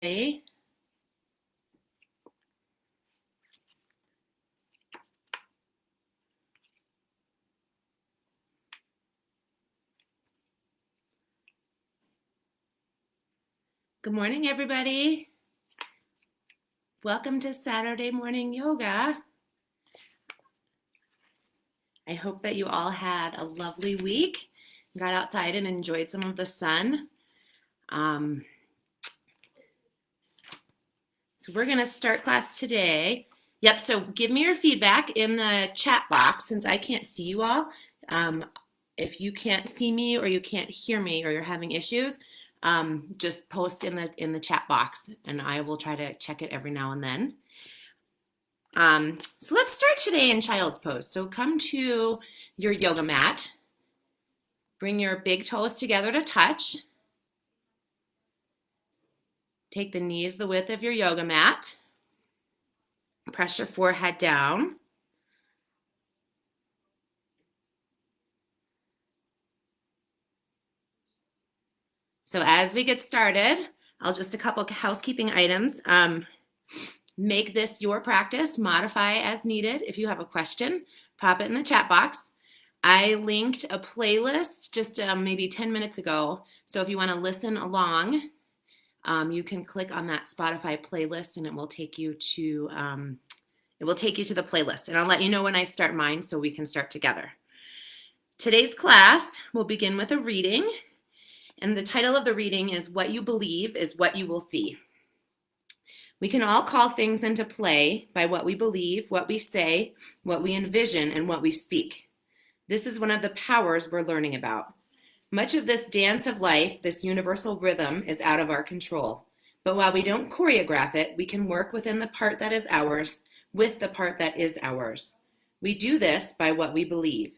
Good morning, everybody. Welcome to Saturday morning yoga. I hope that you all had a lovely week, got outside and enjoyed some of the sun. So we're going to start class today. Yep, so give me your feedback in the chat box since I can't see you all. If you can't see me or you can't hear me or you're having issues, just post in the chat box and I will try to check it every now and then. So let's start today in child's pose. So come to your yoga mat. Bring your big toes together to touch. Take the knees the width of your yoga mat. Press your forehead down. So as we get started, a couple housekeeping items. Make this your practice, modify as needed. If you have a question, pop it in the chat box. I linked a playlist just maybe 10 minutes ago. So if you want to listen along, you can click on that Spotify playlist and it will take you to the playlist. And I'll let you know when I start mine so we can start together. Today's class will begin with a reading. And the title of the reading is What You Believe is What You Will See. We can all call things into play by what we believe, what we say, what we envision, and what we speak. This is one of the powers we're learning about. Much of this dance of life, this universal rhythm, is out of our control. But while we don't choreograph it, we can work within the part that is ours with the part that is ours. We do this by what we believe.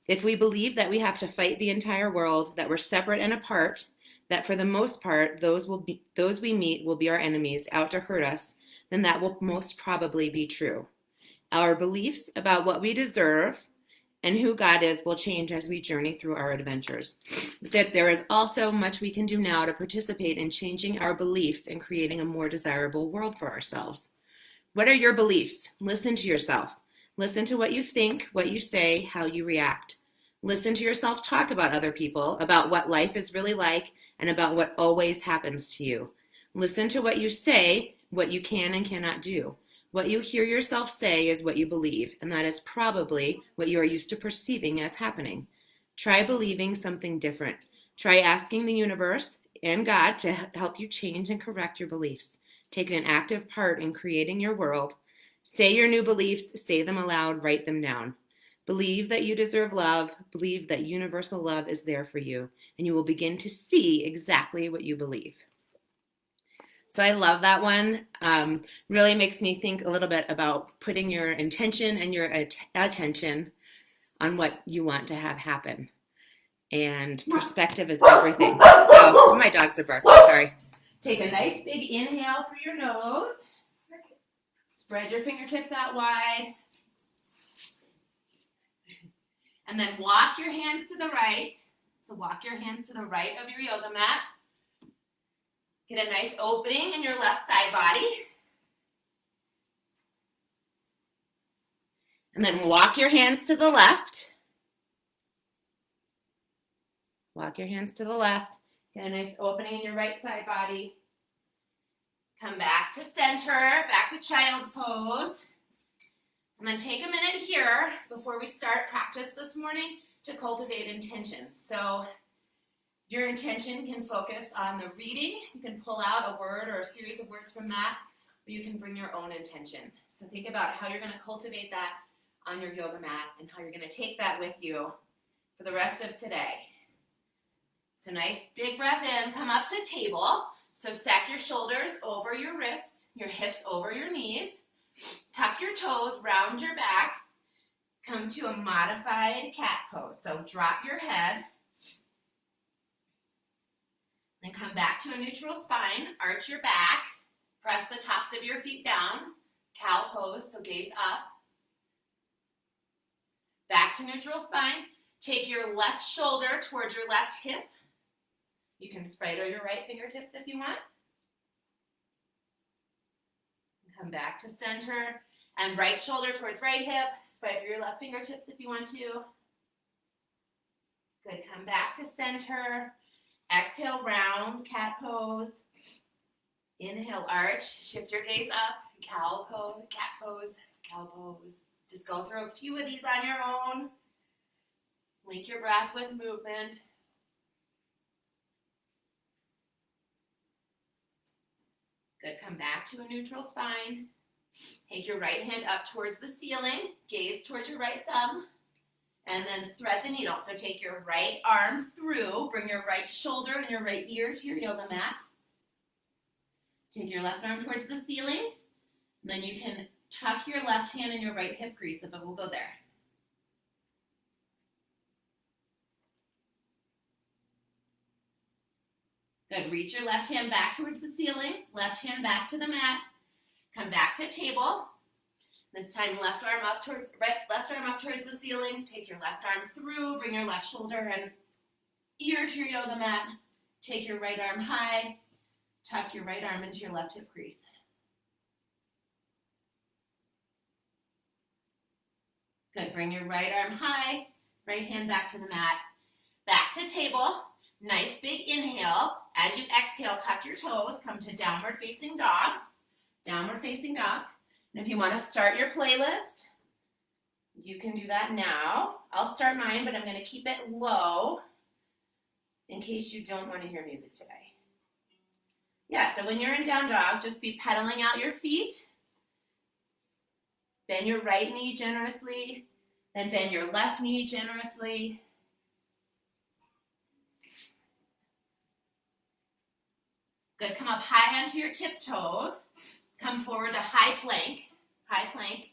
If we believe that we have to fight the entire world, that we're separate and apart, that for the most part, those we meet will be our enemies out to hurt us, then that will most probably be true. Our beliefs about what we deserve and who God is will change as we journey through our adventures. That there is also much we can do now to participate in changing our beliefs and creating a more desirable world for ourselves. What are your beliefs? Listen to yourself. Listen to what you think, what you say, how you react. Listen to yourself talk about other people, about what life is really like, and about what always happens to you. Listen to what you say, what you can and cannot do. What you hear yourself say is what you believe, and that is probably what you are used to perceiving as happening. Try believing something different. Try asking the universe and God to help you change and correct your beliefs. Take an active part in creating your world. Say your new beliefs, say them aloud, write them down. Believe that you deserve love. Believe that universal love is there for you, and you will begin to see exactly what you believe. So I love that one. Really makes me think a little bit about putting your intention and your attention on what you want to have happen. And perspective is everything. So my dogs are barking, sorry. Take a nice big inhale through your nose. Spread your fingertips out wide. And then walk your hands to the right. So walk your hands to the right of your yoga mat. Get a nice opening in your left side body. And then walk your hands to the left. Walk your hands to the left. Get a nice opening in your right side body. Come back to center, back to child's pose. And then take a minute here before we start practice this morning to cultivate intention. So your intention can focus on the reading. You can pull out a word or a series of words from that, or you can bring your own intention. So think about how you're going to cultivate that on your yoga mat and how you're going to take that with you for the rest of today. So nice big breath in, come up to table. So stack your shoulders over your wrists, your hips over your knees. Tuck your toes, round your back. Come to a modified cat pose. So drop your head. Then come back to a neutral spine. Arch your back. Press the tops of your feet down. Cow pose, so gaze up. Back to neutral spine. Take your left shoulder towards your left hip. You can spread your right fingertips if you want. Come back to center. And right shoulder towards right hip. Spider your left fingertips if you want to. Good. Come back to center. Exhale, round cat pose. Inhale, arch. Shift your gaze up. Cow pose, cat pose, cow pose. Just go through a few of these on your own. Link your breath with movement. Good. Come back to a neutral spine. Take your right hand up towards the ceiling. Gaze towards your right thumb. And then thread the needle. So take your right arm through. Bring your right shoulder and your right ear to your yoga mat. Take your left arm towards the ceiling. And then you can tuck your left hand in your right hip crease if it will go there. Good. Reach your left hand back towards the ceiling. Left hand back to the mat. Come back to table. This time left arm up towards the ceiling. Take your left arm through. Bring your left shoulder and ear to your yoga mat. Take your right arm high. Tuck your right arm into your left hip crease. Good. Bring your right arm high. Right hand back to the mat. Back to table. Nice big inhale. As you exhale, tuck your toes. Come to downward facing dog. Downward facing dog. And if you want to start your playlist, you can do that now. I'll start mine, but I'm going to keep it low in case you don't want to hear music today. Yeah, so when you're in down dog, just be pedaling out your feet. Bend your right knee generously, then bend your left knee generously. Good, come up high onto your tiptoes. Come forward to high plank. High plank.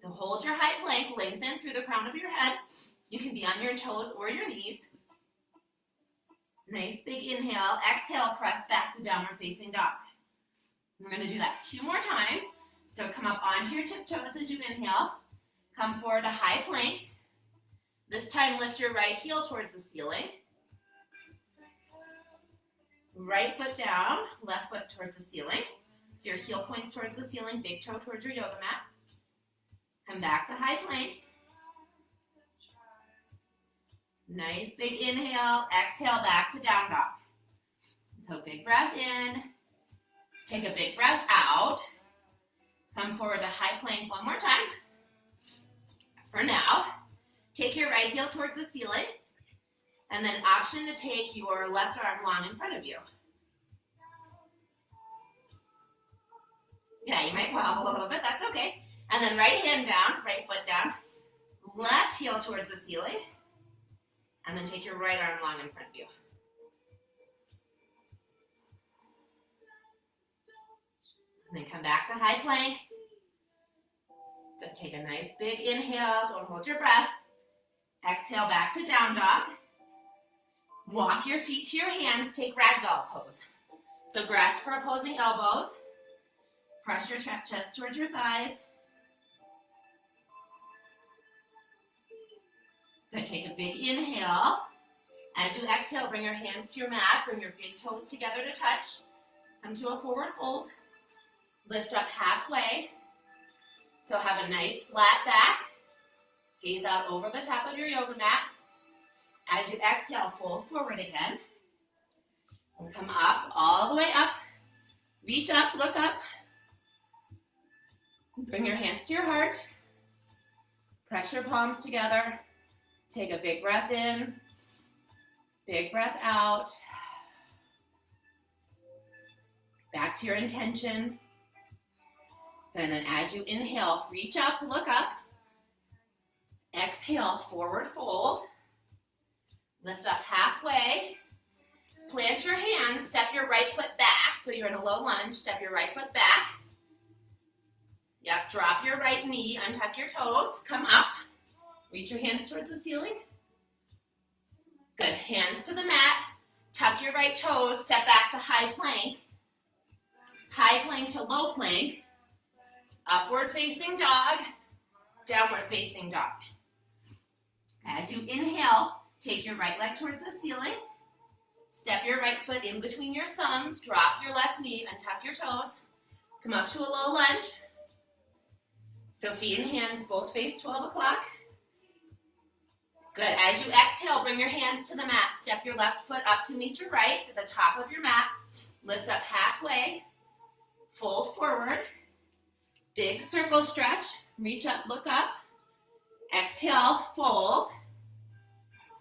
So hold your high plank, lengthen through the crown of your head. You can be on your toes or your knees. Nice big inhale. Exhale, press back to downward facing dog. We're going to do that 2 more times. So come up onto your tiptoes as you inhale. Come forward to high plank. This time lift your right heel towards the ceiling. Right foot down, left foot towards the ceiling. So your heel points towards the ceiling, big toe towards your yoga mat. Come back to high plank. Nice big inhale. Exhale back to down dog. So big breath in. Take a big breath out. Come forward to high plank 1 more time. For now, take your right heel towards the ceiling. And then option to take your left arm long in front of you. Yeah, you might wobble a little bit, that's okay. And then right hand down, right foot down, left heel towards the ceiling, and then take your right arm long in front of you. And then come back to high plank. Good, take a nice big inhale, don't hold your breath. Exhale back to down dog. Walk your feet to your hands, take ragdoll pose. So grasp for opposing elbows. Press your chest towards your thighs. Good, take a big inhale. As you exhale, bring your hands to your mat, bring your big toes together to touch. Come to a forward fold. Lift up halfway. So have a nice flat back. Gaze out over the top of your yoga mat. As you exhale, fold forward again. And come up, all the way up. Reach up, look up. Bring your hands to your heart. Press your palms together. Take a big breath in. Big breath out. Back to your intention. And then as you inhale, reach up, look up. Exhale, forward fold. Lift up halfway. Plant your hands, step your right foot back. So you're in a low lunge, step your right foot back. Yep, drop your right knee, untuck your toes, come up. Reach your hands towards the ceiling. Good, hands to the mat. Tuck your right toes, step back to high plank. High plank to low plank. Upward facing dog, downward facing dog. As you inhale, take your right leg towards the ceiling. Step your right foot in between your thumbs, drop your left knee, and tuck your toes. Come up to a low lunge. So feet and hands both face 12 o'clock. Good. As you exhale, bring your hands to the mat. Step your left foot up to meet your right at the top of your mat. Lift up halfway. Fold forward. Big circle stretch. Reach up, look up. Exhale, fold.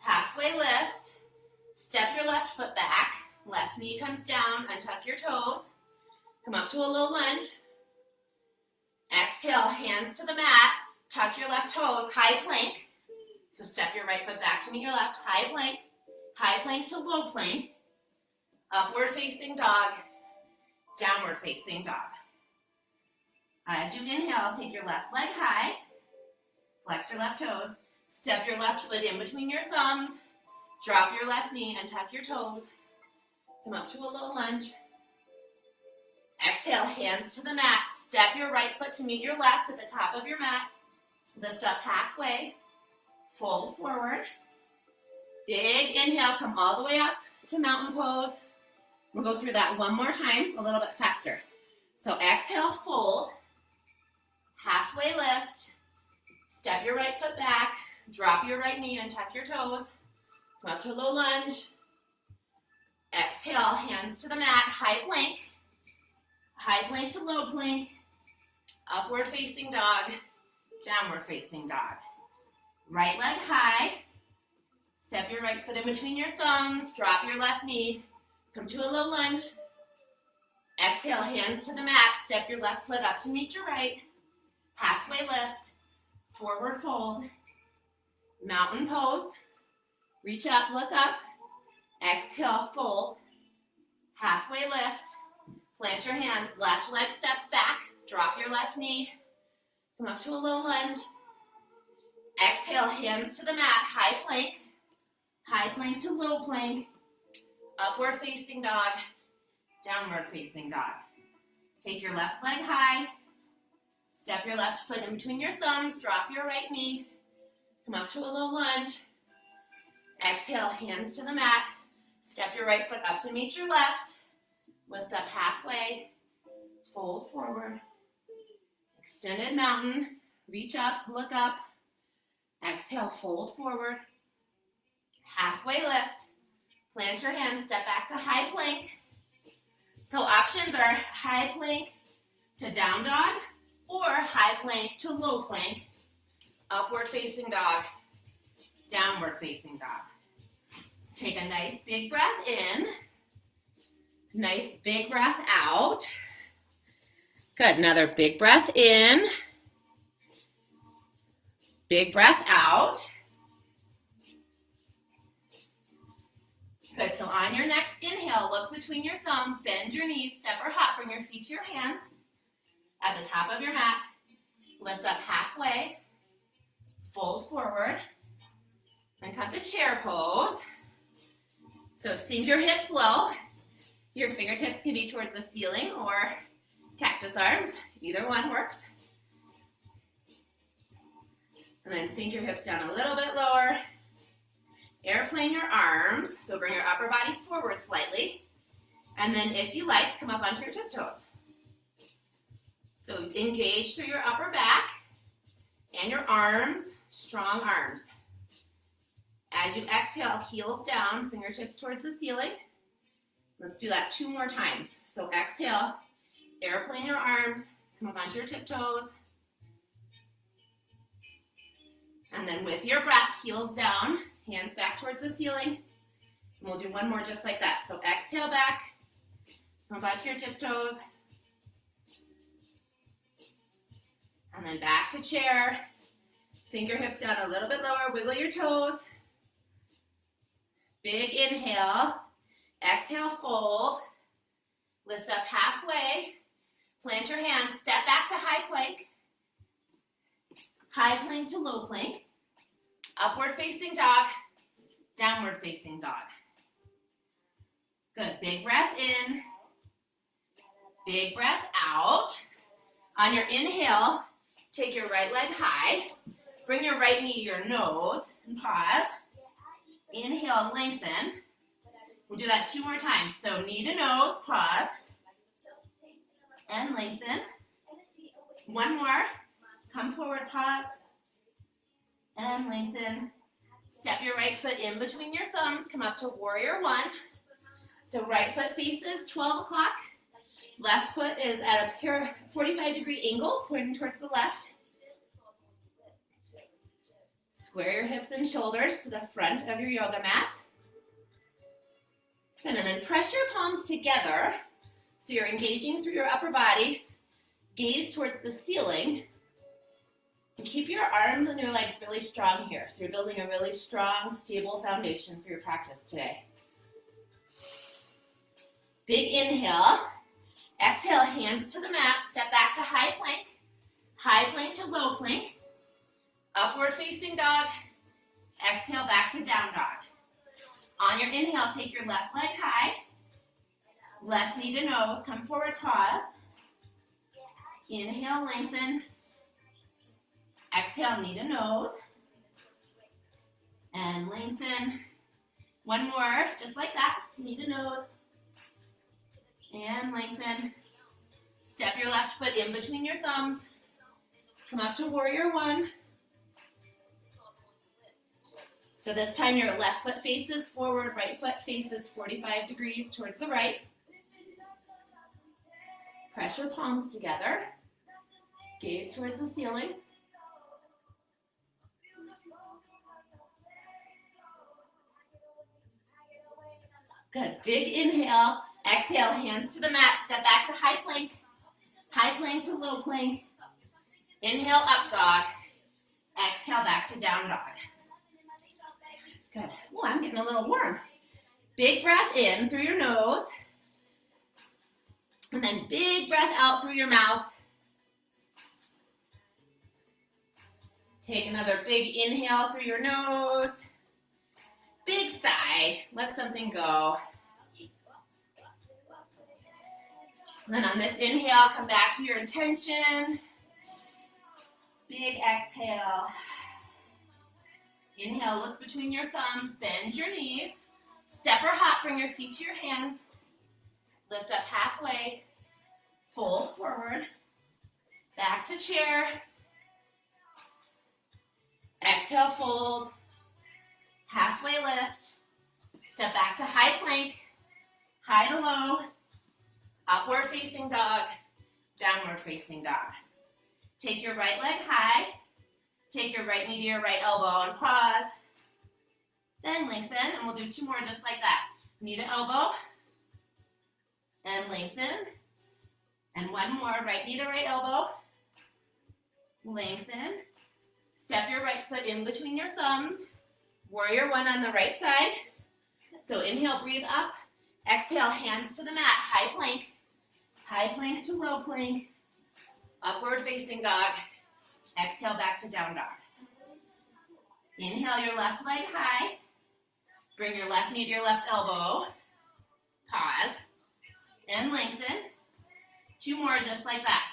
Halfway lift. Step your left foot back. Left knee comes down. Untuck your toes. Come up to a low lunge. Exhale, hands to the mat. Tuck your left toes. High plank. So step your right foot back to meet your left. High plank to low plank. Upward facing dog. Downward facing dog. As you inhale, take your left leg high. Flex your left toes. Step your left foot in between your thumbs. Drop your left knee and tuck your toes. Come up to a low lunge. Exhale, hands to the mat. Step your right foot to meet your left at the top of your mat. Lift up halfway. Fold forward. Big inhale, come all the way up to mountain pose. We'll go through that one more time, a little bit faster. So exhale, fold. Halfway lift. Step your right foot back. Drop your right knee and tuck your toes. Come up to a low lunge. Exhale, hands to the mat, high plank. High plank to low plank. Upward facing dog. Downward facing dog. Right leg high. Step your right foot in between your thumbs. Drop your left knee. Come to a low lunge. Exhale, hands to the mat. Step your left foot up to meet your right. Halfway lift. Forward fold. Mountain pose. Reach up, look up. Exhale, fold. Halfway lift. Plant your hands. Left leg steps back. Drop your left knee. Come up to a low lunge. Exhale, hands to the mat. High plank. High plank to low plank. Upward facing dog. Downward facing dog. Take your left leg high. Step your left foot in between your thumbs. Drop your right knee. Come up to a low lunge. Exhale, hands to the mat. Step your right foot up to meet your left. Lift up halfway. Fold forward. Extended mountain. Reach up, look up. Exhale, fold forward. Halfway lift. Plant your hands, step back to high plank. So options are high plank to down dog or high plank to low plank. Upward facing dog, downward facing dog. Let's take a nice big breath in. Nice big breath out. Good, another big breath in. Big breath out. Good, so on your next inhale, look between your thumbs, bend your knees, step or hop, bring your feet to your hands at the top of your mat. Lift up halfway, fold forward, and come to chair pose. So sink your hips low. Your fingertips can be towards the ceiling or cactus arms. Either one works. And then sink your hips down a little bit lower. Airplane your arms, so bring your upper body forward slightly. And then if you like, come up onto your tiptoes. So engage through your upper back and your arms, strong arms. As you exhale, heels down, fingertips towards the ceiling. Let's do that 2 more times. So exhale, airplane your arms, come up onto your tiptoes. And then with your breath, heels down, hands back towards the ceiling. And we'll do one more just like that. So exhale back, come up onto your tiptoes. And then back to chair. Sink your hips down a little bit lower, wiggle your toes. Big inhale. Exhale, fold. Lift up halfway. Plant your hands, step back to high plank. High plank to low plank. Upward facing dog, downward facing dog. Good, big breath in. Big breath out. On your inhale, take your right leg high. Bring your right knee to your nose and pause. Inhale, lengthen. We'll do that 2 more times. So knee to nose, pause, and lengthen. 1 more. Come forward, pause, and lengthen. Step your right foot in between your thumbs. Come up to warrior 1. So right foot faces 12 o'clock. Left foot is at a 45-degree angle, pointing towards the left. Square your hips and shoulders to the front of your yoga mat. Good, and then press your palms together so you're engaging through your upper body. Gaze towards the ceiling. And keep your arms and your legs really strong here. So you're building a really strong, stable foundation for your practice today. Big inhale. Exhale, hands to the mat. Step back to high plank. High plank to low plank. Upward facing dog. Exhale, back to down dog. On your inhale, take your left leg high. Left knee to nose. Come forward, pause. Inhale, lengthen. Exhale, knee to nose. And lengthen. 1 more, just like that. Knee to nose. And lengthen. Step your left foot in between your thumbs. Come up to warrior 1. So this time your left foot faces forward, right foot faces 45 degrees towards the right. Press your palms together. Gaze towards the ceiling. Good. Big inhale. Exhale, hands to the mat. Step back to high plank. High plank to low plank. Inhale, up dog. Exhale, back to down dog. Good. Oh, I'm getting a little warm. Big breath in through your nose. And then big breath out through your mouth. Take another big inhale through your nose. Big sigh. Let something go. And then on this inhale, come back to your intention. Big exhale. Inhale, look between your thumbs, bend your knees. Step or hop, bring your feet to your hands. Lift up halfway. Fold forward. Back to chair. Exhale, fold. Halfway lift. Step back to high plank. High to low. Upward facing dog. Downward facing dog. Take your right leg high. Take your right knee to your right elbow and pause. Then lengthen, and we'll do 2 more just like that. Knee to elbow, and lengthen. And 1 more, right knee to right elbow. Lengthen. Step your right foot in between your thumbs. Warrior 1 on the right side. So inhale, breathe up. Exhale, hands to the mat, high plank. High plank to low plank. Upward facing dog. Exhale, back to down dog. Inhale your left leg high. Bring your left knee to your left elbow. Pause. And lengthen. 2 more just like that.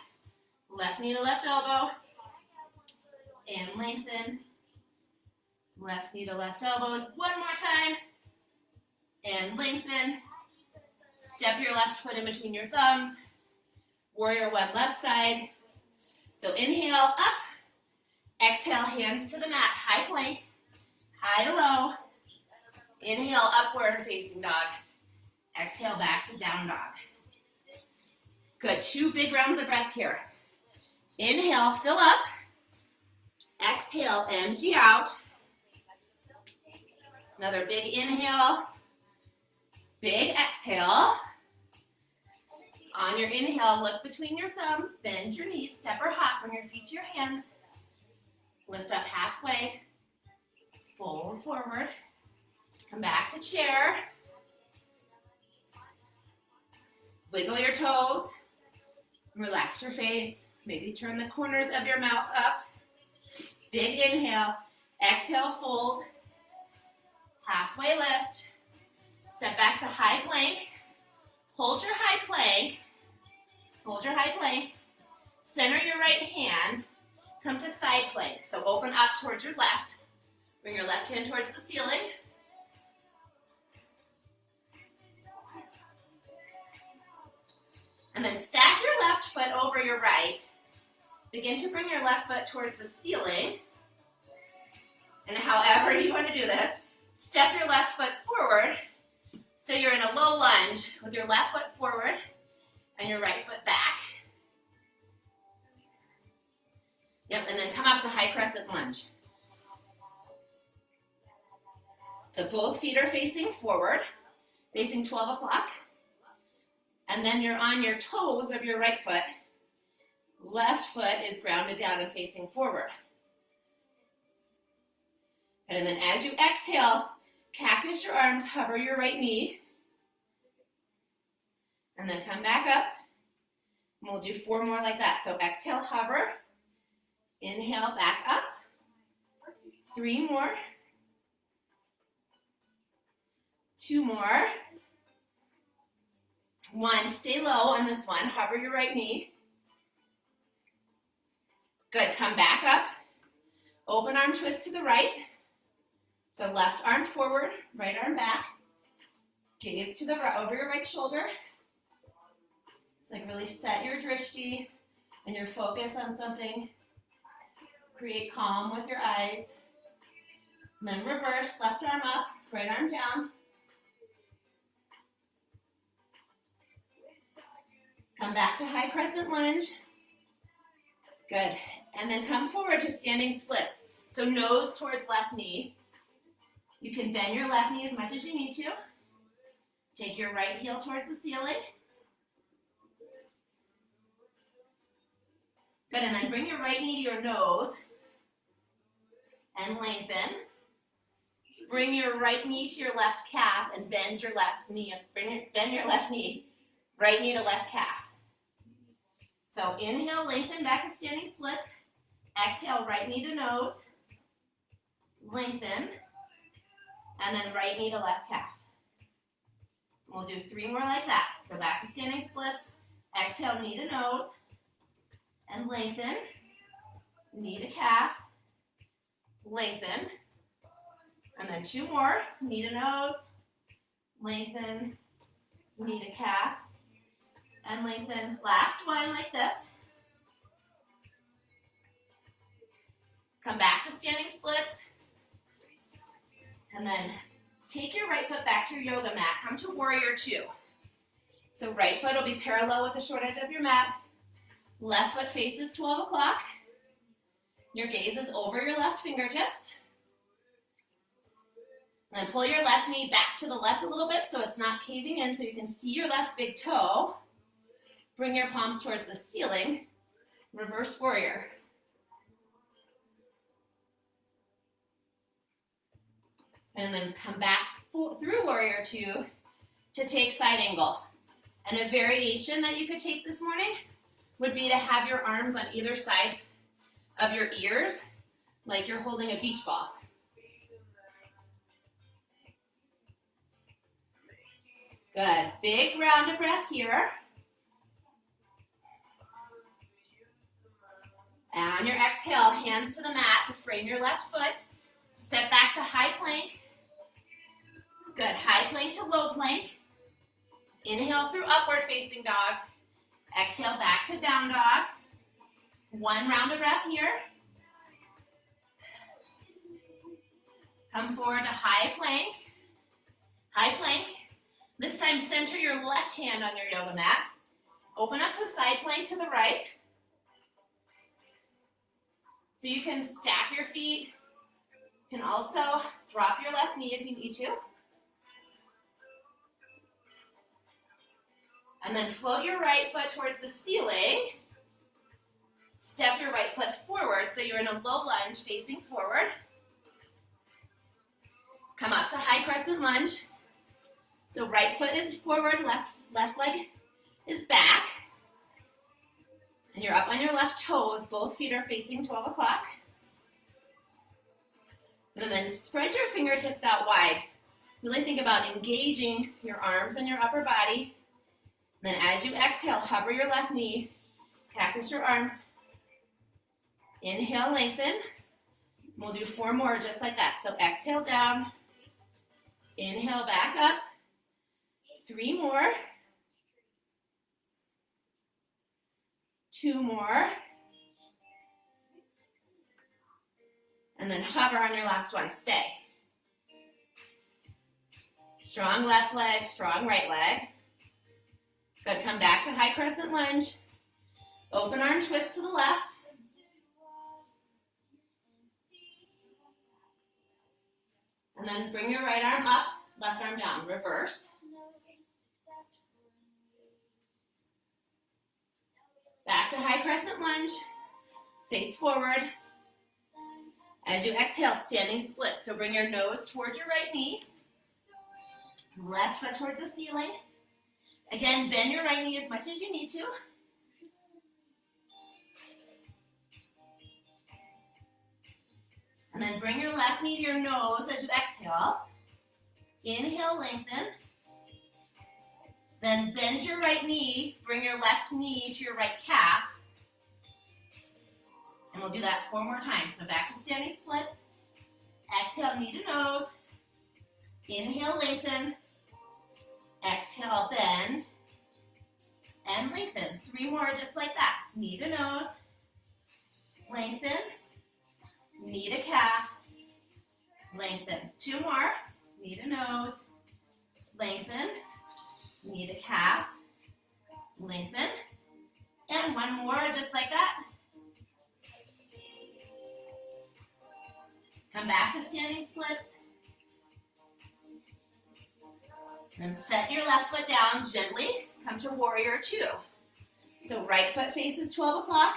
Left knee to left elbow. And lengthen. Left knee to left elbow. 1 more time. And lengthen. Step your left foot in between your thumbs. Warrior 1 left side. So inhale up. Exhale, hands to the mat, high plank, high to low. Inhale, upward facing dog. Exhale, back to down dog. Good, 2 big rounds of breath here. Inhale, fill up. Exhale, empty out. Another big inhale. Big exhale. On your inhale, look between your thumbs, bend your knees, step or hop, bring your feet to your hands. Lift up halfway, fold forward, come back to chair. Wiggle your toes, relax your face, maybe turn the corners of your mouth up. Big inhale, exhale, fold, halfway lift, step back to high plank, hold your high plank, center your right hand, come to side plank. So open up towards your left. Bring your left hand towards the ceiling. And then stack your left foot over your right. Begin to bring your left foot towards the ceiling. And however you want to do this, step your left foot forward. So you're in a low lunge with your left foot forward and your right foot back. Yep, and then come up to high crescent lunge. So both feet are facing forward, facing 12 o'clock. And then you're on your toes of your right foot. Left foot is grounded down and facing forward. And then as you exhale, cactus your arms, hover your right knee. And then come back up. And we'll do 4 more like that. So exhale, hover. Inhale, back up. 3 more. 2 more. 1, stay low on this one. Hover your right knee. Good, come back up. Open arm twist to the right. So left arm forward, right arm back. Gaze to the right, over your right shoulder. It's like really set your drishti and your focus on something. Create calm with your eyes. And then reverse, left arm up, right arm down. Come back to high crescent lunge. Good. And then come forward to standing splits. So nose towards left knee. You can bend your left knee as much as you need to. Take your right heel towards the ceiling. Good, and then bring your right knee to your nose and lengthen. Bring your right knee to your left calf and bend your left knee. Bend your left knee, right knee to left calf. So inhale, lengthen back to standing splits. Exhale, right knee to nose. Lengthen. And then right knee to left calf. We'll do 3 more like that. So back to standing splits. Exhale, knee to nose. And lengthen. Knee to calf. Lengthen. And then 2 more. Knee to nose. Lengthen. Knee to calf. And lengthen. Last one like this. Come back to standing splits. And then take your right foot back to your yoga mat. Come to warrior 2. So right foot will be parallel with the short edge of your mat. Left foot faces 12 o'clock. Your gaze is over your left fingertips. And then pull your left knee back to the left a little bit so it's not caving in so you can see your left big toe. Bring your palms towards the ceiling. Reverse warrior. And then come back through warrior 2 to take side angle. And a variation that you could take this morning would be to have your arms on either sides of your ears, like you're holding a beach ball. Good. Big round of breath here. And on your exhale, hands to the mat to frame your left foot. Step back to high plank. Good. High plank to low plank. Inhale through upward facing dog. Exhale back to down dog. 1 round of breath here. Come forward to high plank. High plank. This time center your left hand on your yoga mat. Open up to side plank to the right. So you can stack your feet. You can also drop your left knee if you need to. And then float your right foot towards the ceiling. Step your right foot forward so you're in a low lunge facing forward. Come up to high crescent lunge. So right foot is forward, left leg is back. And you're up on your left toes. Both feet are facing 12 o'clock. And then spread your fingertips out wide. Really think about engaging your arms and your upper body. Then as you exhale, hover your left knee, cactus your arms. Inhale, lengthen. We'll do 4 more just like that. So exhale down. Inhale back up. 3 more. 2 more. And then hover on your last one, stay. Strong left leg, strong right leg. Good, come back to high crescent lunge. Open arm twist to the left. And then bring your right arm up, left arm down, reverse. Back to high crescent lunge, face forward. As you exhale, standing split. So bring your nose towards your right knee, left foot towards the ceiling. Again, bend your right knee as much as you need to. And then bring your left knee to your nose as you exhale. Inhale, lengthen. Then bend your right knee, bring your left knee to your right calf. And we'll do that 4 more times. So back to standing splits. Exhale, knee to nose. Inhale, lengthen. Exhale, bend. And lengthen. 3 more just like that. Knee to nose. Lengthen. Knee to calf. Lengthen. 2 more. Knee to nose. Lengthen. Knee to calf. Lengthen. And 1 more just like that. Come back to standing splits. And set your left foot down gently. Come to warrior 2. So right foot faces 12 o'clock.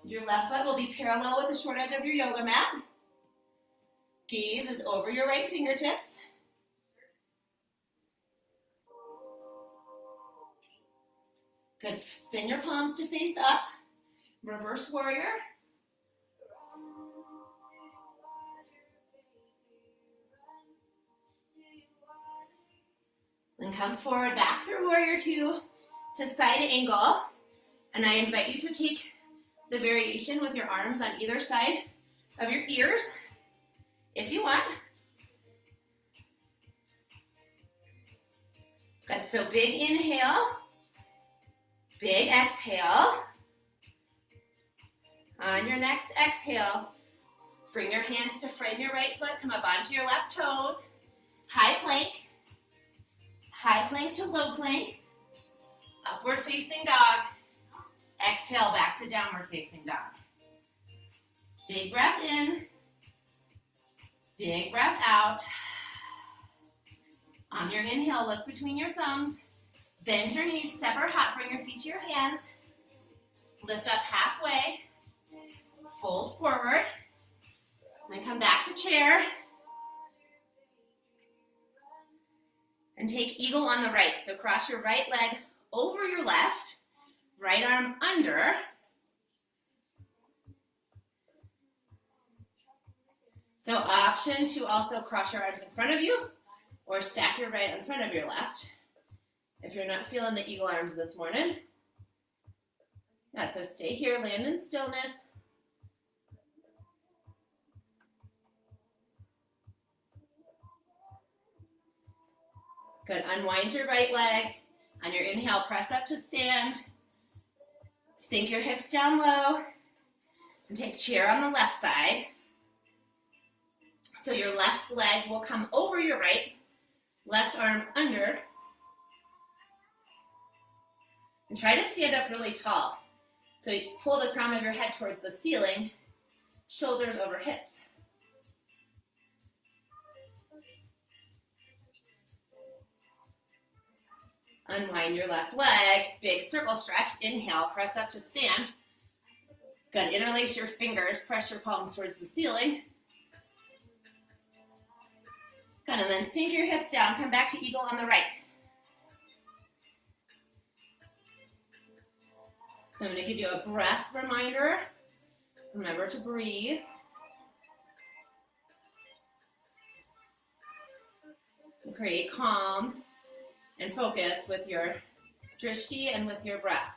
Your left foot will be parallel with the short edge of your yoga mat. Gaze is over your right fingertips. Good. Spin your palms to face up. Reverse warrior. Then come forward, back through warrior 2 to side angle. And I invite you to take the variation with your arms on either side of your ears, if you want. Good, so big inhale, big exhale. On your next exhale, bring your hands to frame your right foot, come up onto your left toes, high plank to low plank, upward facing dog. Exhale, back to downward facing dog. Big breath in, big breath out. On your inhale, look between your thumbs. Bend your knees, step or hop, bring your feet to your hands. Lift up halfway, fold forward. Then come back to chair. And take eagle on the right. So cross your right leg over your left. Right arm under. So option to also cross your arms in front of you or stack your right in front of your left if you're not feeling the eagle arms this morning. Yeah, so stay here, land in stillness. Good, unwind your right leg. On your inhale, press up to stand. Sink your hips down low and take chair on the left side. So your left leg will come over your right, left arm under. And try to stand up really tall. So you pull the crown of your head towards the ceiling, shoulders over hips. Unwind your left leg, big circle stretch. Inhale, press up to stand. Good, interlace your fingers, press your palms towards the ceiling. Good, and then sink your hips down, come back to eagle on the right. So I'm going to give you a breath reminder. Remember to breathe. And create calm and focus with your drishti and with your breath.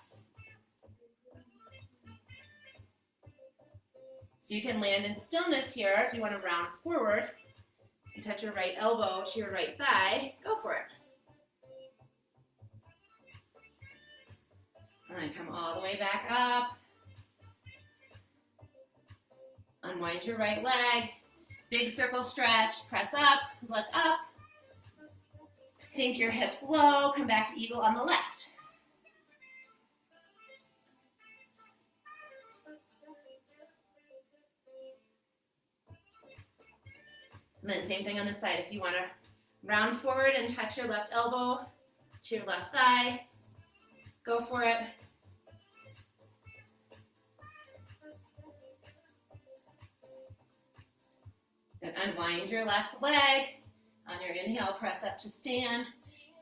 So you can land in stillness here. If you want to round forward and touch your right elbow to your right thigh, go for it. And then come all the way back up. Unwind your right leg. Big circle stretch. Press up, look up. Sink your hips low. Come back to eagle on the left. And then same thing on this side. If you want to round forward and touch your left elbow to your left thigh, go for it. Then unwind your left leg. On your inhale, press up to stand.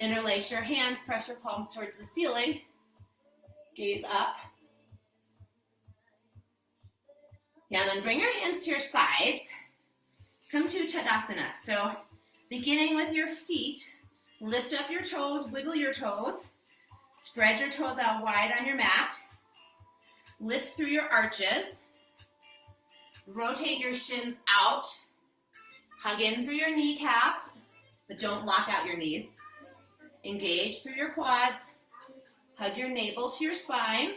Interlace your hands, press your palms towards the ceiling. Gaze up. Yeah, then bring your hands to your sides. Come to Tadasana. So beginning with your feet, lift up your toes, wiggle your toes. Spread your toes out wide on your mat. Lift through your arches. Rotate your shins out. Hug in through your kneecaps, but don't lock out your knees. Engage through your quads. Hug your navel to your spine.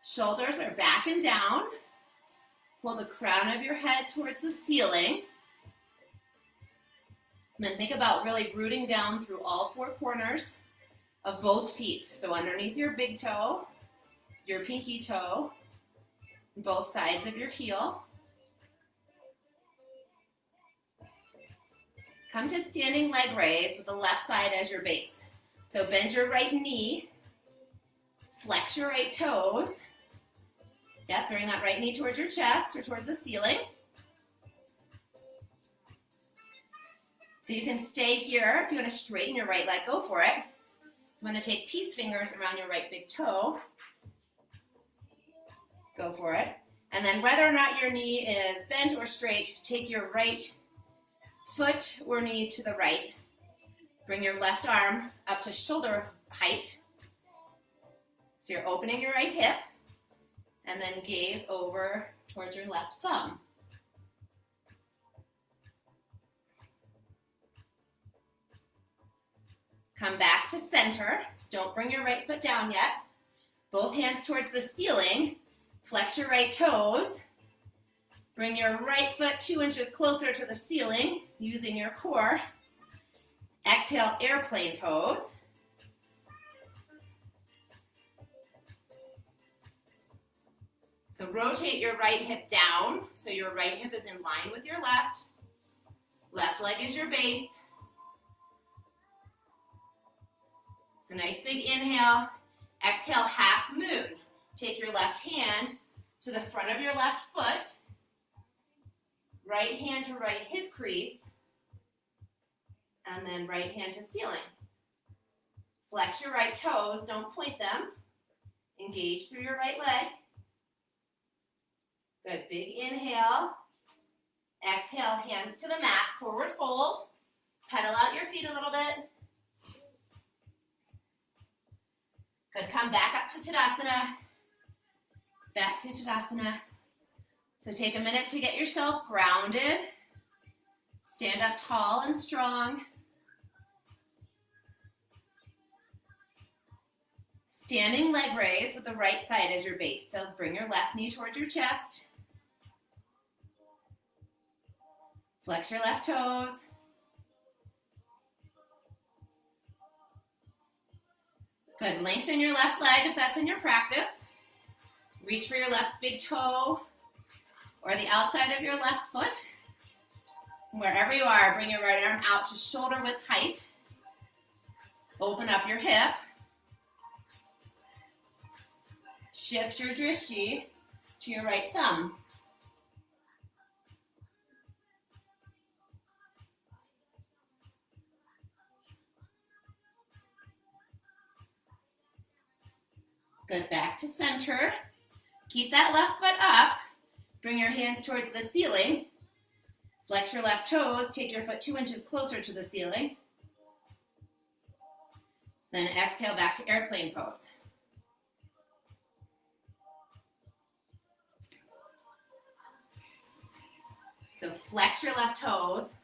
Shoulders are back and down. Pull the crown of your head towards the ceiling. And then think about really rooting down through all four corners of both feet. So underneath your big toe, your pinky toe, both sides of your heel. Come to standing leg raise with the left side as your base. So bend your right knee, flex your right toes. Yep, bring that right knee towards your chest or towards the ceiling. So you can stay here. If you want to straighten your right leg, go for it. You want to take peace fingers around your right big toe. Go for it. And then whether or not your knee is bent or straight, take your right foot or knee to the right. Bring your left arm up to shoulder height. So you're opening your right hip, and then gaze over towards your left thumb. Come back to center. Don't bring your right foot down yet. Both hands towards the ceiling. Flex your right toes. Bring your right foot 2 inches closer to the ceiling using your core. Exhale, airplane pose. So rotate your right hip down so your right hip is in line with your left. Left leg is your base. So nice big inhale. Exhale, half moon. Take your left hand to the front of your left foot. Right hand to right hip crease. And then right hand to ceiling. Flex your right toes, don't point them. Engage through your right leg. Good, big inhale. Exhale, hands to the mat, forward fold. Pedal out your feet a little bit. Good, come back up to Tadasana. Back to Tadasana. So take a minute to get yourself grounded. Stand up tall and strong. Standing leg raise with the right side as your base. So bring your left knee towards your chest. Flex your left toes. Good, lengthen your left leg if that's in your practice. Reach for your left big toe or the outside of your left foot. Wherever you are, bring your right arm out to shoulder width height. Open up your hip. Shift your drishti to your right thumb. Good, back to center. Keep that left foot up. Bring your hands towards the ceiling. Flex your left toes. Take your foot 2 inches closer to the ceiling. Then exhale back to airplane pose. So flex your left toes.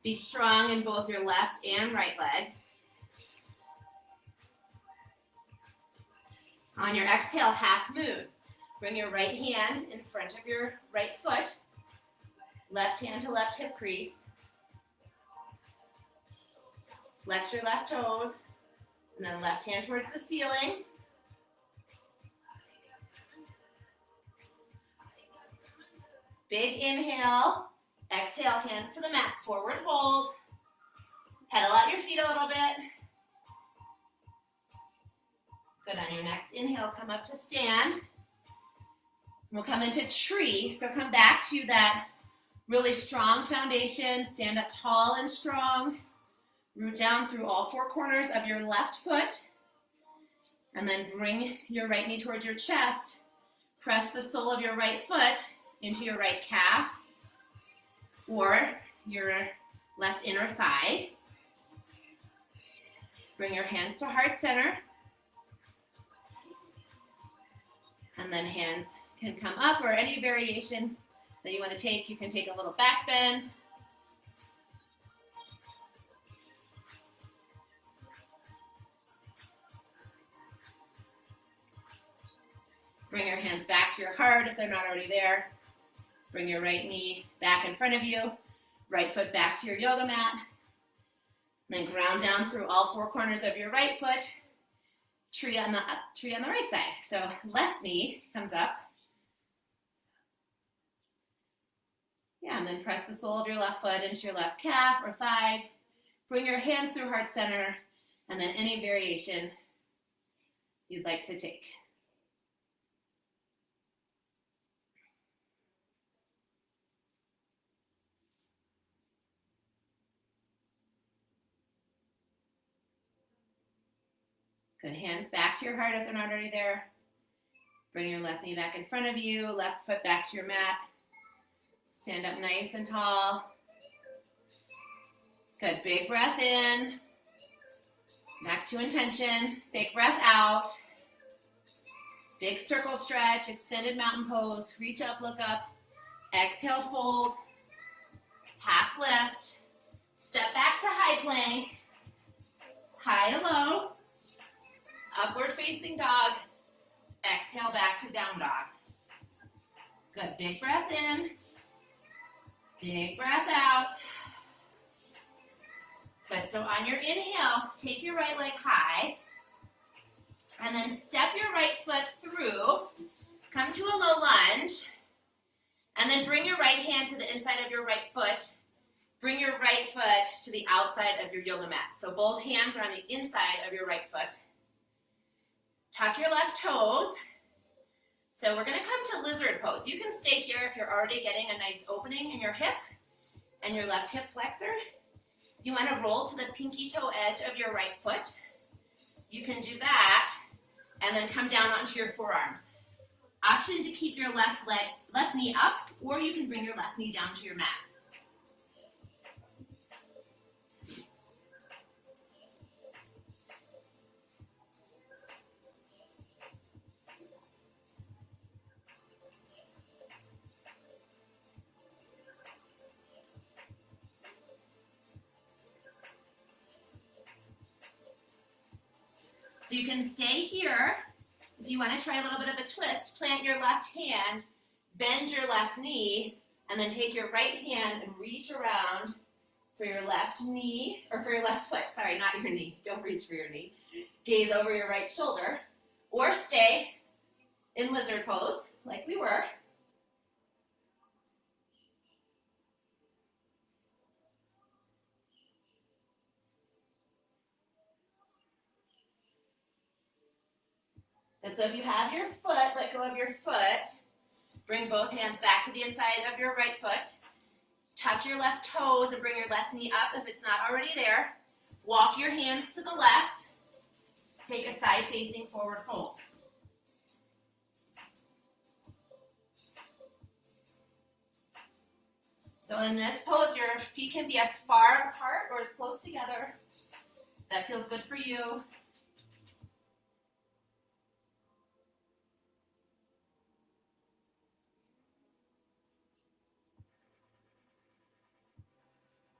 Be strong in both your left and right leg. On your exhale, half moon. Bring your right hand in front of your right foot. Left hand to left hip crease. Flex your left toes. And then left hand towards the ceiling. Big inhale. Exhale, hands to the mat. Forward fold. Pedal out your feet a little bit. Good. On your next inhale, come up to stand. We'll come into tree. So come back to that really strong foundation. Stand up tall and strong. Root down through all four corners of your left foot. And then bring your right knee towards your chest. Press the sole of your right foot into your right calf or your left inner thigh. Bring your hands to heart center. And then hands can come up, or any variation that you want to take. You can take a little back bend. Bring your hands back to your heart if they're not already there. Bring your right knee back in front of you. Right foot back to your yoga mat. And then ground down through all four corners of your right foot. Tree on the right side. So left knee comes up. Yeah, and then press the sole of your left foot into your left calf or thigh. Bring your hands through heart center, and then any variation you'd like to take. Good. Hands back to your heart if they're not already there. Bring your left knee back in front of you, left foot back to your mat. Stand up nice and tall. Good. Big breath in. Back to intention. Big breath out. Big circle stretch. Extended mountain pose. Reach up, look up. Exhale, fold. Half lift. Step back to high plank. High to low. Upward facing dog. Exhale back to down dog. Good. Big breath in. Big breath out. Good. So on your inhale, take your right leg high. And then step your right foot through. Come to a low lunge. And then bring your right hand to the inside of your right foot. Bring your right foot to the outside of your yoga mat. So both hands are on the inside of your right foot. Tuck your left toes. So we're going to come to lizard pose. You can stay here if you're already getting a nice opening in your hip and your left hip flexor. You want to roll to the pinky toe edge of your right foot. You can do that and then come down onto your forearms. Option to keep your left knee up, or you can bring your left knee down to your mat. So you can stay here. If you want to try a little bit of a twist, plant your left hand, bend your left knee, and then take your right hand and reach around for your left knee, or for your left foot. Sorry, not your knee. Don't reach for your knee. Gaze over your right shoulder, or stay in lizard pose like we were. And so if you have your foot, let go of your foot. Bring both hands back to the inside of your right foot. Tuck your left toes and bring your left knee up if it's not already there. Walk your hands to the left. Take a side-facing forward fold. So in this pose, your feet can be as far apart or as close together. That feels good for you.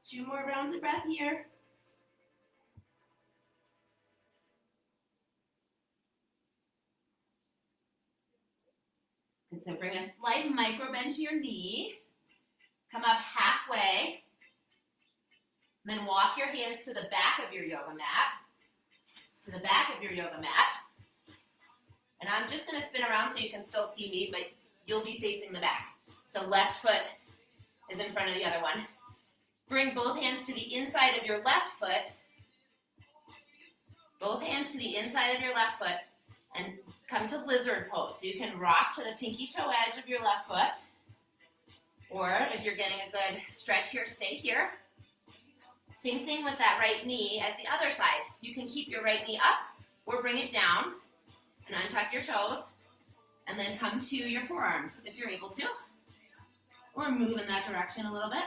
Two more rounds of breath here. And so bring a slight micro bend to your knee. Come up halfway. Then walk your hands to the back of your yoga mat. To the back of your yoga mat. And I'm just going to spin around so you can still see me, but you'll be facing the back. So left foot is in front of the other one. Bring both hands to the inside of your left foot. Both hands to the inside of your left foot and come to lizard pose. So you can rock to the pinky toe edge of your left foot. Or if you're getting a good stretch here, stay here. Same thing with that right knee as the other side. You can keep your right knee up or bring it down and untuck your toes and then come to your forearms if you're able to. Or move in that direction a little bit.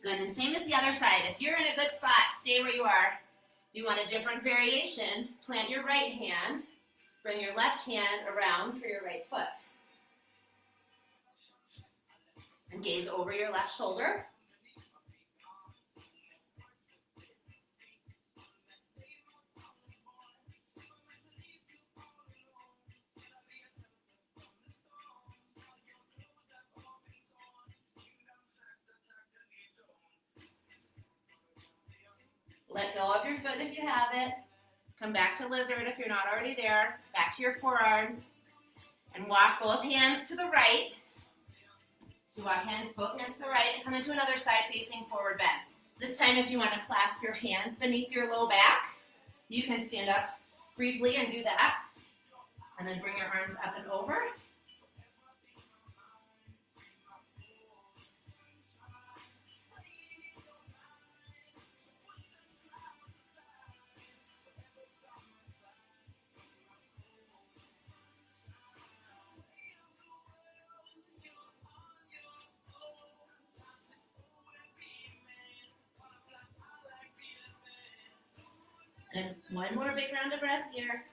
Good, and same as the other side. If you're in a good spot, stay where you are. If you want a different variation, plant your right hand, bring your left hand around for your right foot. And gaze over your left shoulder. Let go of your foot if you have it. Come back to lizard if you're not already there. Back to your forearms. And walk both hands to the right. You walk both hands to the right and come into another side facing forward bend. This time if you want to clasp your hands beneath your low back, you can stand up briefly and do that. And then bring your arms up and over. And one more big round of breath here.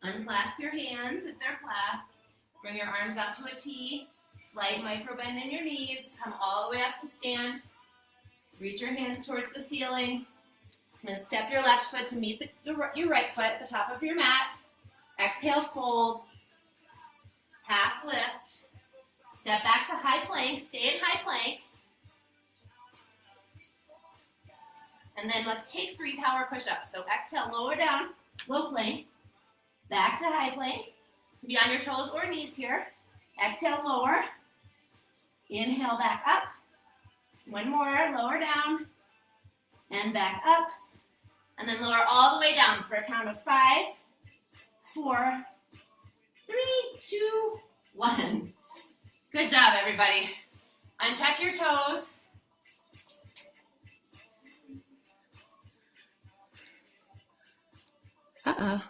Unclasp your hands if they're clasped. Bring your arms out to a T. Slight micro bend in your knees. Come all the way up to stand. Reach your hands towards the ceiling. And then step your left foot to meet your right foot at the top of your mat. Exhale, fold. Half lift. Step back to high plank. Stay in high plank. And then let's take 3 power push-ups. So exhale, lower down, low plank, back to high plank. Be on your toes or knees here. Exhale, lower. Inhale, back up. One more, lower down, and back up. And then lower all the way down for a count of 5, 4, 3, 2, 1. Good job, everybody. Untuck your toes. Uh-oh.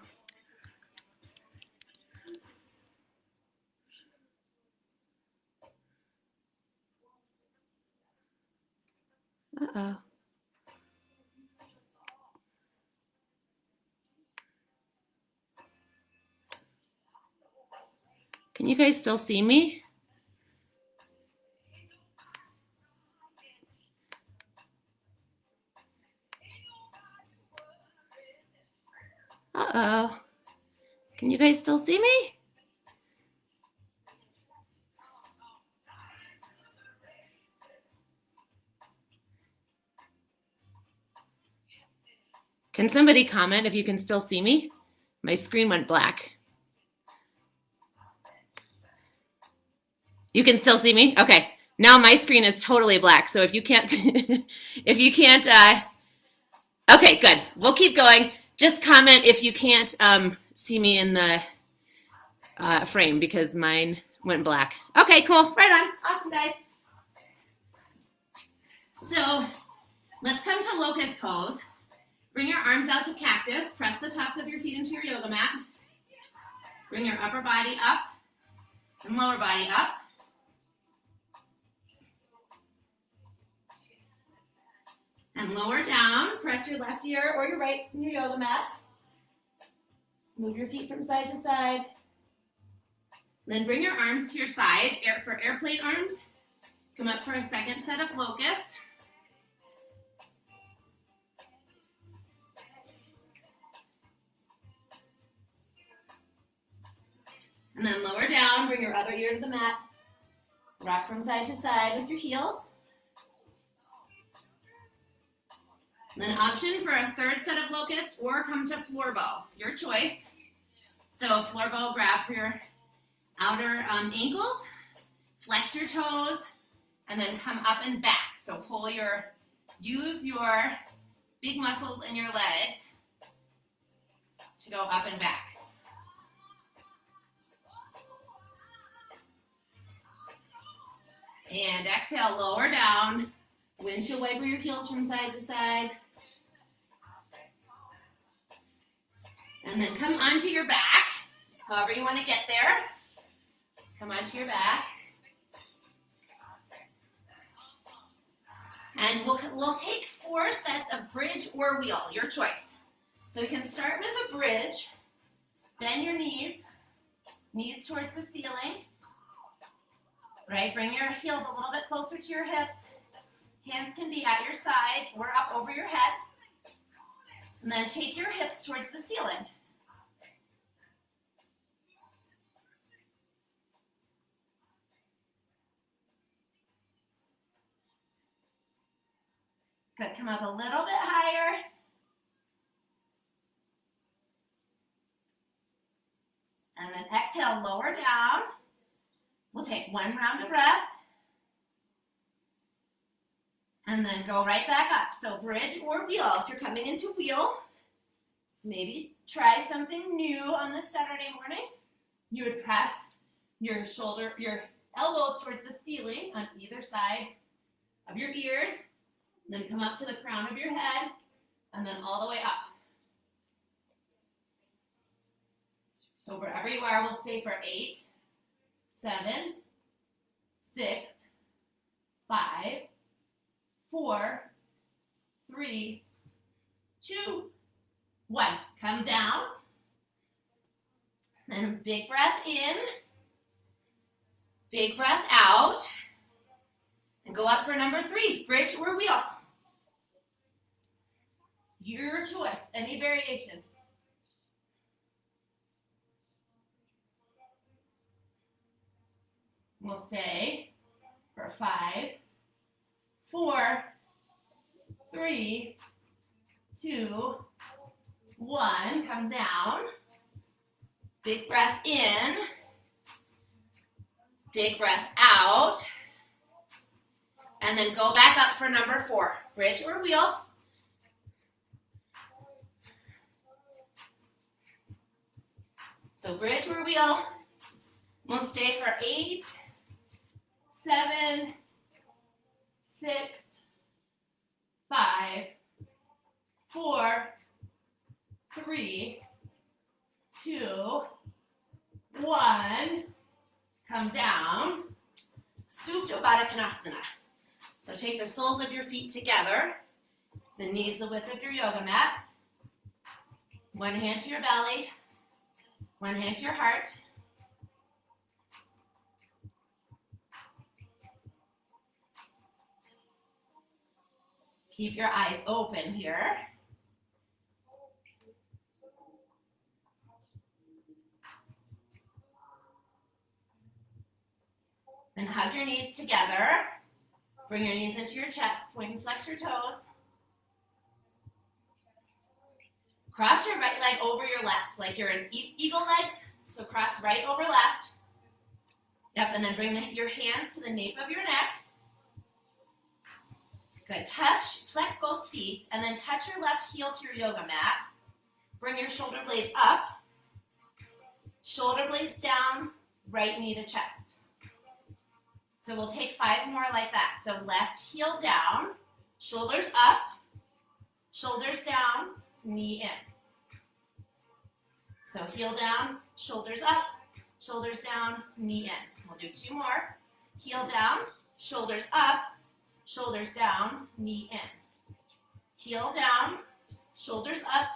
Uh-oh. Can you guys still see me? Uh-oh. Can you guys still see me? Can somebody comment if you can still see me? My screen went black. You can still see me? Okay. Now my screen is totally black. So if you can't, okay, good. We'll keep going. Just comment if you can't see me in the frame because mine went black. Okay, cool. Right on. Awesome, guys. So let's come to locust pose. Bring your arms out to cactus. Press the tops of your feet into your yoga mat. Bring your upper body up and lower body up. And lower down. Press your left ear or your right in your yoga mat. Move your feet from side to side. Then bring your arms to your sides. For airplane arms, come up for a second set of locusts. And then lower down, bring your other ear to the mat. Rock from side to side with your heels. And then option for a third set of locusts or come to floor bow, your choice. So floor bow, grab for your outer ankles, flex your toes, and then come up and back. So use your big muscles in your legs to go up and back. And exhale, lower down. Windshield wiper your heels from side to side. And then come onto your back, however you want to get there. Come onto your back. And we'll take 4 sets of bridge or wheel, your choice. So we can start with a bridge. Bend your knees towards the ceiling. Right, bring your heels a little bit closer to your hips. Hands can be at your sides or up over your head. And then take your hips towards the ceiling. Good, come up a little bit higher. And then exhale, lower down. We'll take 1 round of breath. And then go right back up. So bridge or wheel. If you're coming into wheel, maybe try something new on this Saturday morning. You would press your elbows towards the ceiling on either side of your ears. And then come up to the crown of your head. And then all the way up. So wherever you are, we'll stay for 8, 7, 6, 5, 4, 3, 2, 1. Come down. Then big breath in. Big breath out. And go up for number 3, bridge or wheel. Your choice, any variation. We'll stay for 5, 4, 3, 2, 1. Come down. Big breath in. Big breath out. And then go back up for number 4, bridge or wheel. So bridge or wheel. We'll stay for 8, 7, 6, 5, 4, 3, 2, 1. Come down. Supta Baddha Konasana. So take the soles of your feet together, the knees the width of your yoga mat. 1 hand to your belly, 1 hand to your heart. Keep your eyes open here. Then hug your knees together. Bring your knees into your chest. Point and flex your toes. Cross your right leg over your left, like you're in eagle legs. So cross right over left. Yep, and then bring your hands to the nape of your neck. Good. Flex both feet, and then touch your left heel to your yoga mat. Bring your shoulder blades up. Shoulder blades down, right knee to chest. So we'll take 5 more like that. So left heel down, shoulders up, shoulders down, knee in. So heel down, shoulders up, shoulders down, knee in. We'll do 2 more. Heel down, shoulders up, shoulders down, knee in. Heel down, shoulders up,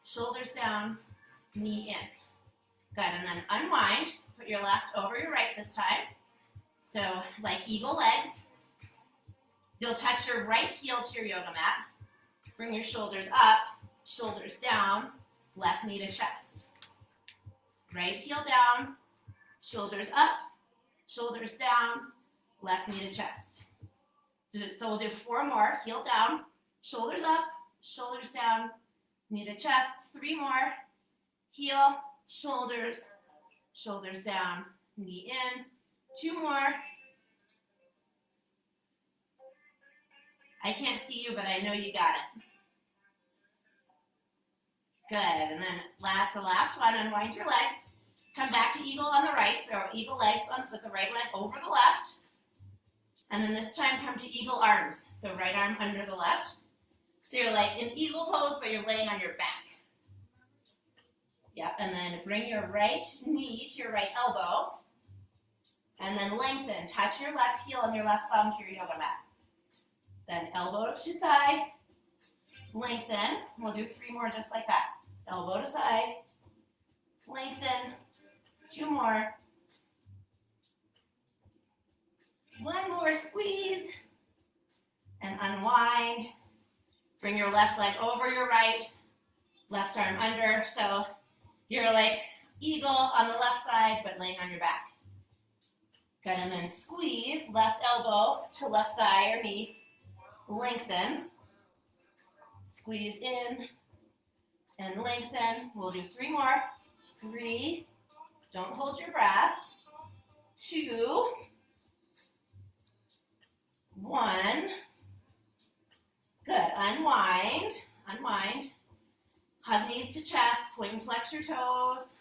shoulders down, knee in. Good, and then unwind. Put your left over your right this time. So like eagle legs. You'll touch your right heel to your yoga mat. Bring your shoulders up, shoulders down, left knee to chest. Right heel down, shoulders up, shoulders down, left knee to chest. So we'll do 4 more. Heel down, shoulders up, shoulders down, knee to chest. 3 more. Heel, shoulders, shoulders down, knee in. 2 more. I can't see you, but I know you got it. Good, and then that's the last one. Unwind your legs. Come back to eagle on the right, so eagle legs on, with the right leg over the left. And then this time come to eagle arms. So right arm under the left. So you're like in eagle pose, but you're laying on your back. Yep, and then bring your right knee to your right elbow. And then lengthen. Touch your left heel and your left thumb to your yoga mat. Then elbow to thigh. Lengthen. We'll do 3 more just like that. Elbow to thigh. Lengthen. 2 more. 1 more squeeze. And unwind. Bring your left leg over your right. Left arm under. So you're like eagle on the left side, but laying on your back. Good, and then squeeze. Left elbow to left thigh or knee. Lengthen. Squeeze in. And lengthen. We'll do 3 more. 3. Don't hold your breath. 2. 1. Good. Unwind. Unwind. Hug knees to chest. Point and flex your toes.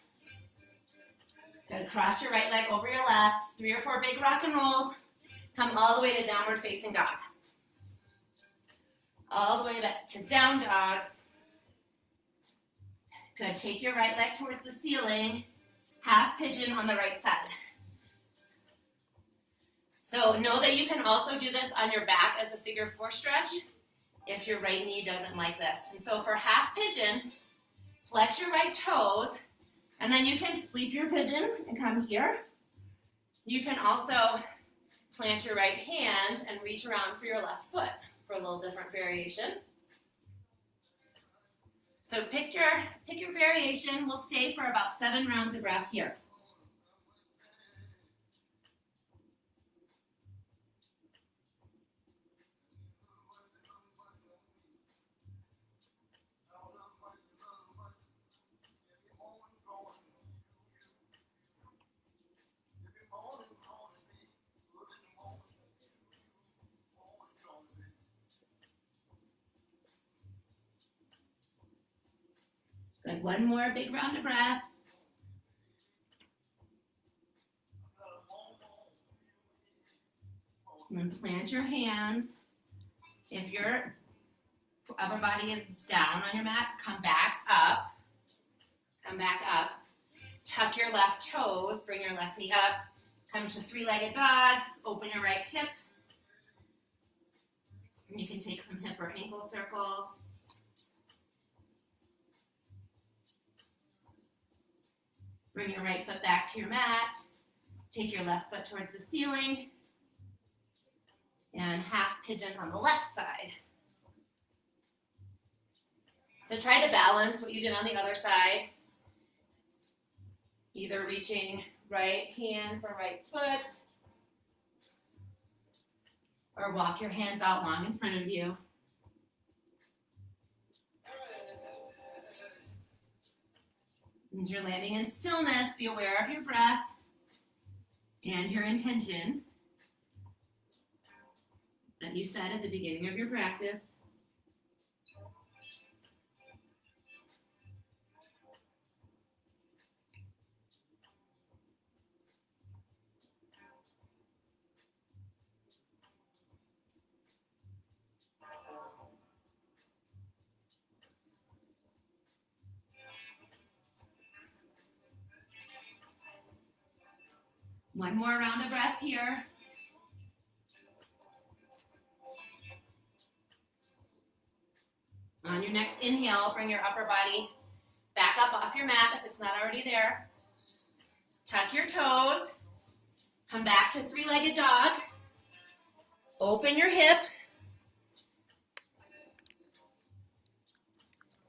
Good. Cross your right leg over your left. 3 or 4 big rock and rolls. Come all the way to downward facing dog. All the way back to down dog. Good. Take your right leg towards the ceiling. Half pigeon on the right side. So know that you can also do this on your back as a figure 4 stretch if your right knee doesn't like this. And so for half pigeon, flex your right toes, and then you can sleep your pigeon and come here. You can also plant your right hand and reach around for your left foot for a little different variation. So pick your variation. We'll stay for about 7 rounds of breath here. Good. 1 more big round of breath. And then plant your hands. If your upper body is down on your mat, come back up. Come back up. Tuck your left toes. Bring your left knee up. Come to 3-legged dog. Open your right hip. And you can take some hip or ankle circles. Bring your right foot back to your mat. Take your left foot towards the ceiling. And half pigeon on the left side. So try to balance what you did on the other side. Either reaching right hand for right foot, or walk your hands out long in front of you. As you're landing in stillness, be aware of your breath and your intention that you set at the beginning of your practice. One more round of breath here. On your next inhale, bring your upper body Back up off your mat if it's not already there. Tuck your toes. Come back to three-legged dog. Open your hip.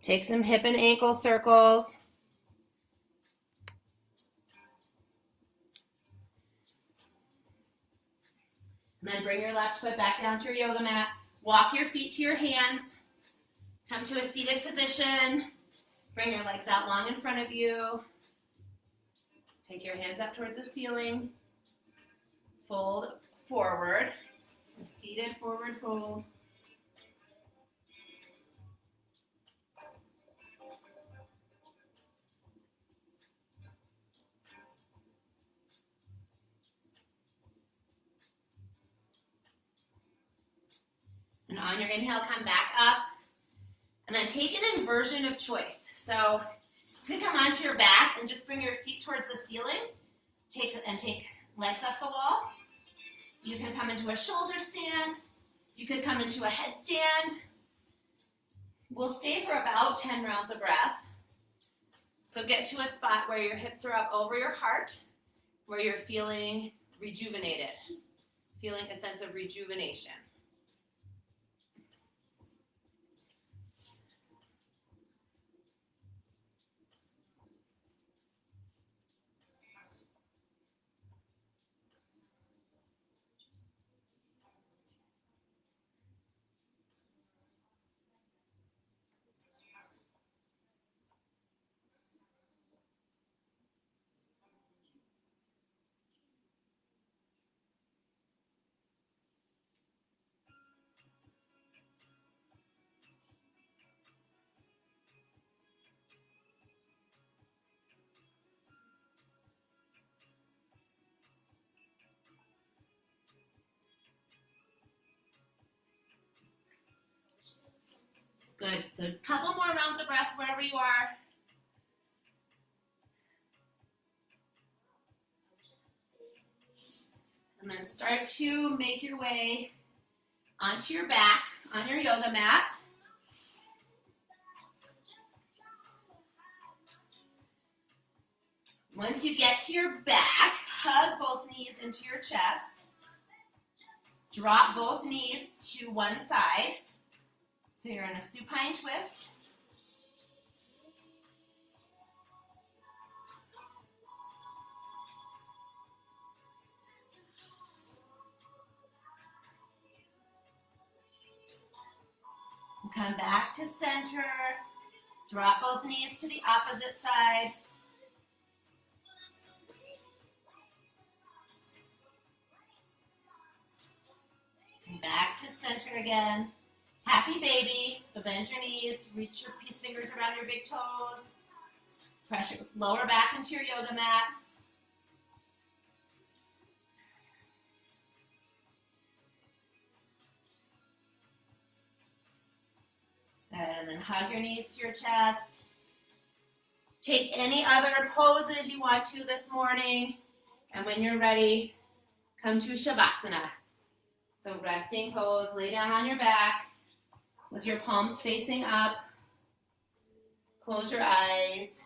Take some hip and ankle circles. And then bring your left foot back down to your yoga mat. Walk your feet to your hands. Come to a seated position. Bring your legs out long in front of you. Take your hands up towards the ceiling. Fold forward. So seated forward fold. And on your inhale, come back up. And then take an inversion of choice. So you can come onto your back and just bring your feet towards the ceiling. Take legs up the wall. You can come into a shoulder stand. You could come into a headstand. We'll stay for about 10 rounds of breath. So get to a spot where your hips are up over your heart, where you're feeling rejuvenated, feeling a sense of rejuvenation. Good. So a couple more rounds of breath wherever you are. And then start to make your way onto your back on your yoga mat. Once you get to your back, hug both knees into your chest. Drop both knees to one side. So you're in a supine twist. Come back to center. Drop both knees to the opposite side. And back to center again. Happy baby. So bend your knees, reach your peace fingers around your big toes. Press your lower back into your yoga mat. And then hug your knees to your chest. Take any other poses you want to this morning. And when you're ready, come to Shavasana. So resting pose, lay down on your back with your palms facing up. Close your eyes.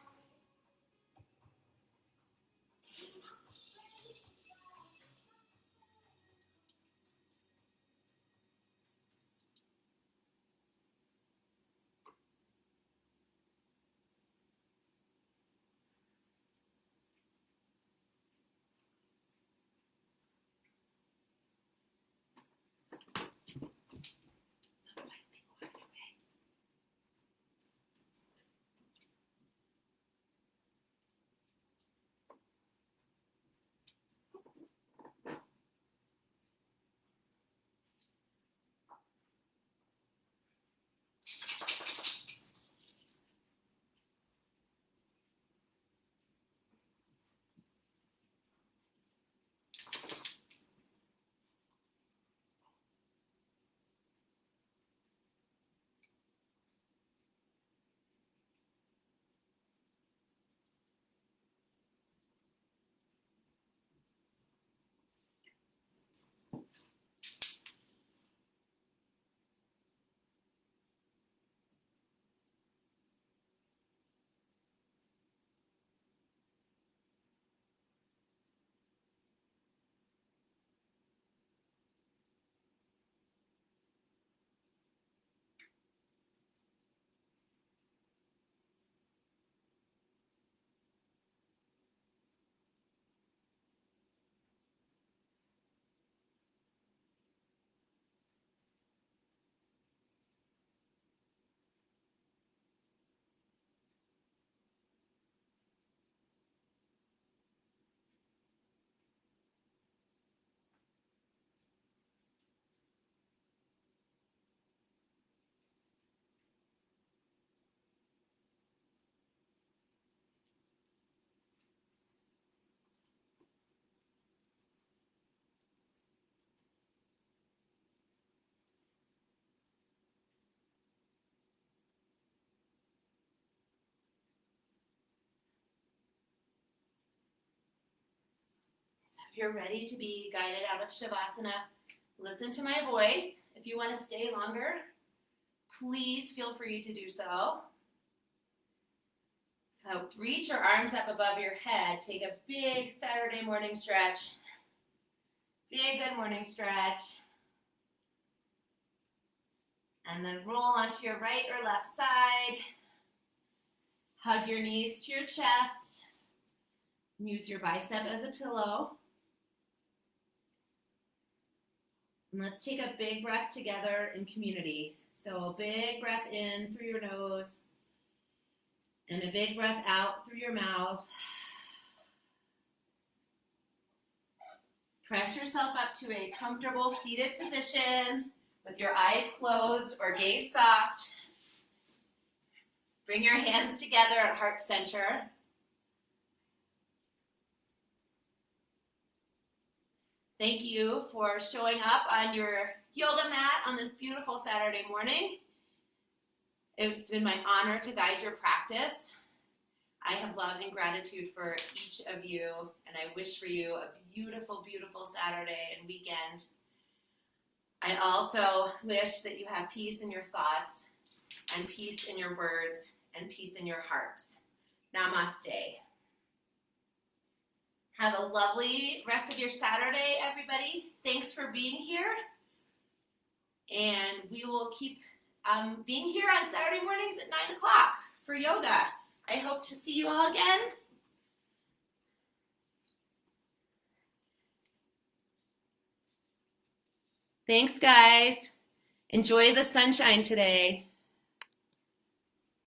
If you're ready to be guided out of Shavasana, listen to my voice. If you want to stay longer, please feel free to do so. So reach your arms up above your head. Take a big Saturday morning stretch. Big good morning stretch. And then roll onto your right or left side. Hug your knees to your chest. Use your bicep as a pillow. And let's take a big breath together in community. So a big breath in through your nose and a big breath out through your mouth. Press yourself up to a comfortable seated position with your eyes closed or gaze soft. Bring your hands together at heart center. Thank you for showing up on your yoga mat on this beautiful Saturday morning. It's been my honor to guide your practice. I have love and gratitude for each of you, and I wish for you a beautiful, beautiful Saturday and weekend. I also wish that you have peace in your thoughts, and peace in your words, and peace in your hearts. Namaste. Have a lovely rest of your Saturday, everybody. Thanks for being here. And we will keep being here on Saturday mornings at 9 o'clock for yoga. I hope to see you all again. Thanks, guys. Enjoy the sunshine today.